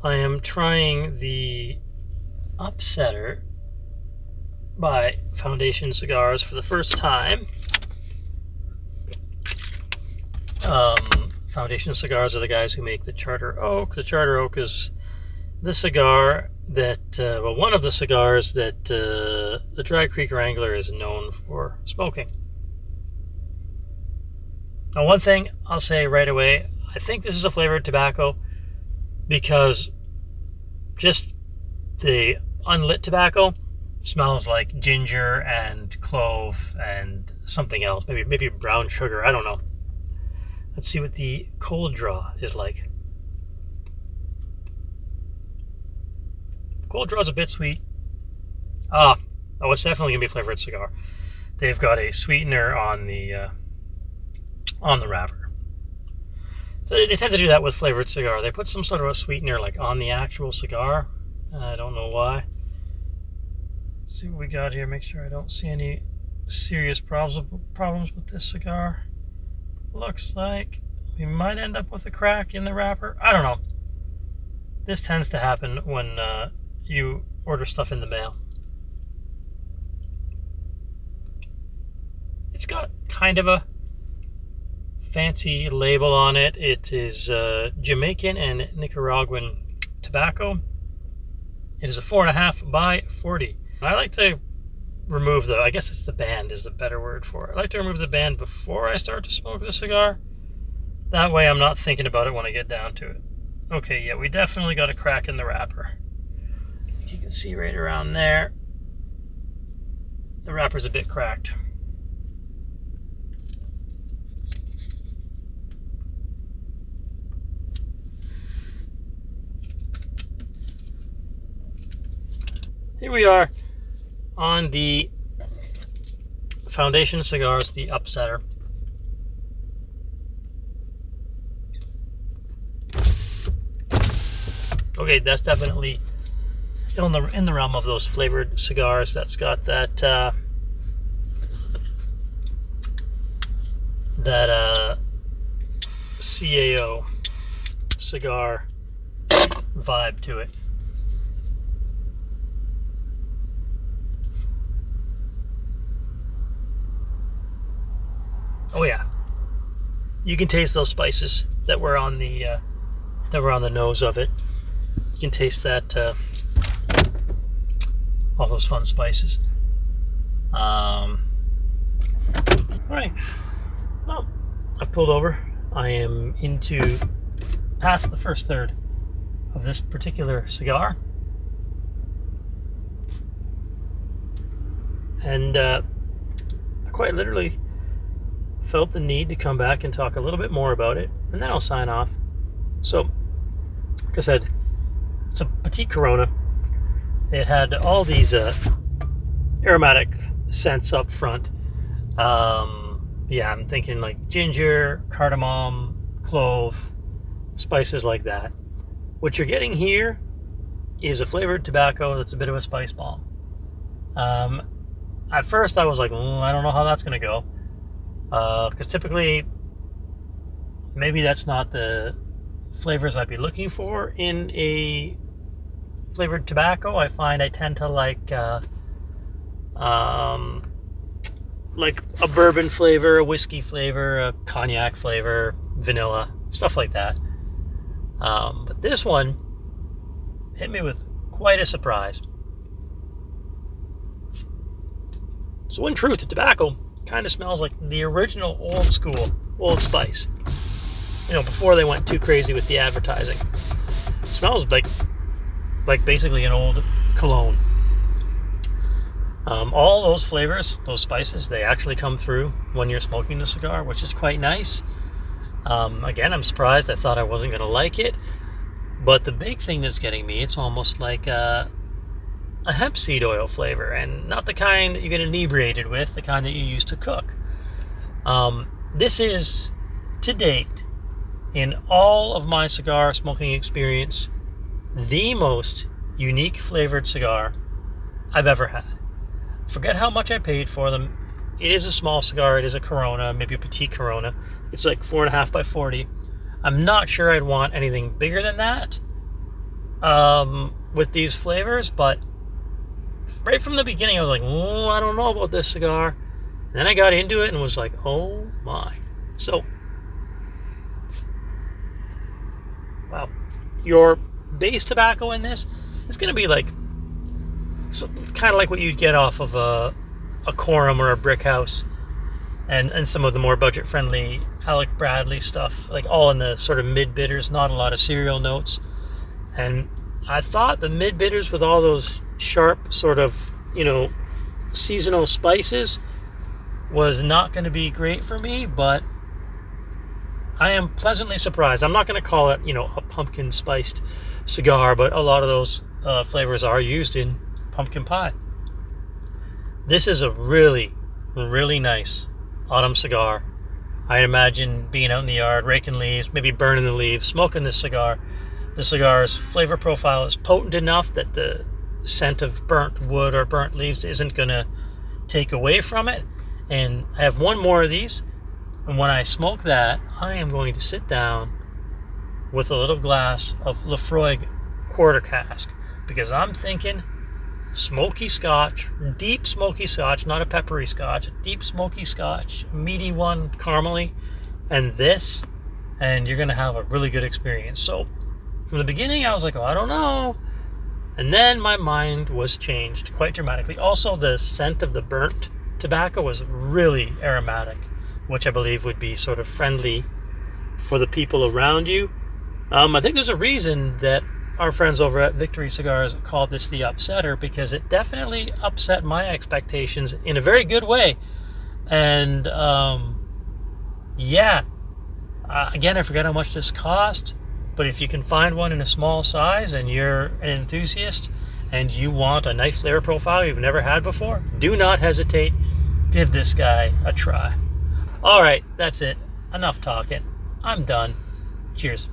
I am trying the Upsetter by Foundation Cigars for the first time. Foundation Cigars are the guys who make the Charter Oak. The Charter Oak is the cigar that, one of the cigars that the Dry Creek Wrangler is known for smoking. Now, one thing I'll say right away, I think this is a flavored tobacco because just the unlit tobacco smells like ginger and clove and something else, maybe brown sugar, I don't know. Let's see what the cold draw is like. Cold draw is a bit sweet. Oh, it's definitely gonna be a flavored cigar. They've got a sweetener on the wrapper. So they tend to do that with flavored cigar. They put some sort of a sweetener like on the actual cigar. I don't know why. Let's see what we got here. Make sure I don't see any serious problems with this cigar. Looks like we might end up with a crack in the wrapper. I don't know. This tends to happen when you order stuff in the mail. It's got kind of a fancy label on it. It is Jamaican and Nicaraguan tobacco. It is a 4.5 by 40. I like to remove I guess it's the band is the better word for it. I like to remove the band before I start to smoke the cigar. That way I'm not thinking about it when I get down to it. Okay, yeah, we definitely got a crack in the wrapper. You can see right around there. The wrapper's a bit cracked. Here we are on the Foundation Cigars, the Upsetter. Okay, that's definitely in the realm of those flavored cigars. That's got that CAO cigar vibe to it. Oh yeah, you can taste those spices that were on the nose of it. You can taste that all those fun spices. All right. Well, I've pulled over. I am past the first third of this particular cigar, and I quite literally felt the need to come back and talk a little bit more about it, and then I'll sign off. So, like I said, it's a Petite Corona. It had all these aromatic scents up front. I'm thinking like ginger, cardamom, clove, spices like that. What you're getting here is a flavored tobacco that's a bit of a spice bomb. At first I was like, I don't know how that's going to go. Because typically, maybe that's not the flavors I'd be looking for in a flavored tobacco. I find I tend to like a bourbon flavor, a whiskey flavor, a cognac flavor, vanilla, stuff like that. But this one hit me with quite a surprise. So in truth, the tobacco kind of smells like the original old school Old Spice. Before they went too crazy with the advertising. It smells like basically an old cologne. All those flavors, those spices, they actually come through when you're smoking the cigar, which is quite nice. Again, I'm surprised. I thought I wasn't going to like it. But the big thing that's getting me, it's almost like a hemp seed oil flavor, and not the kind that you get inebriated with, the kind that you use to cook. This is, to date, in all of my cigar smoking experience, the most unique flavored cigar I've ever had. Forget how much I paid for them. It is a small cigar. It is a Corona, maybe a Petite Corona. It's like 4.5 by 40. I'm not sure I'd want anything bigger than that. with these flavors, but right from the beginning, I was like, oh, I don't know about this cigar. And then I got into it and was like, oh my. So, wow. Your base tobacco in this is going to be like, kind of like what you'd get off of a Quorum or a Brick House, and some of the more budget-friendly Alec Bradley stuff, like all in the sort of mid-bitters, not a lot of cereal notes. And I thought the mid-bitters with all those sharp sort of, seasonal spices was not going to be great for me, but I am pleasantly surprised. I'm not going to call it, a pumpkin spiced cigar, but a lot of those flavors are used in pumpkin pie. This is a really, really nice autumn cigar. I imagine being out in the yard, raking leaves, maybe burning the leaves, smoking this cigar. The cigar's flavor profile is potent enough that the scent of burnt wood or burnt leaves isn't going to take away from it. And I have one more of these, and when I smoke that, I am going to sit down with a little glass of Lafroig quarter cask, because I'm thinking smoky scotch, deep smoky scotch, not a peppery scotch, a deep smoky scotch, meaty one, caramely, and this, and you're going to have a really good experience. So from the beginning, I was like, oh, I don't know. And then my mind was changed quite dramatically. Also, the scent of the burnt tobacco was really aromatic, which I believe would be sort of friendly for the people around you. I think there's a reason that our friends over at Victory Cigars called this the upsetter, because it definitely upset my expectations in a very good way. And again, I forget how much this cost, but if you can find one in a small size and you're an enthusiast and you want a nice flavor profile you've never had before, do not hesitate. Give this guy a try. All right, that's it. Enough talking. I'm done. Cheers.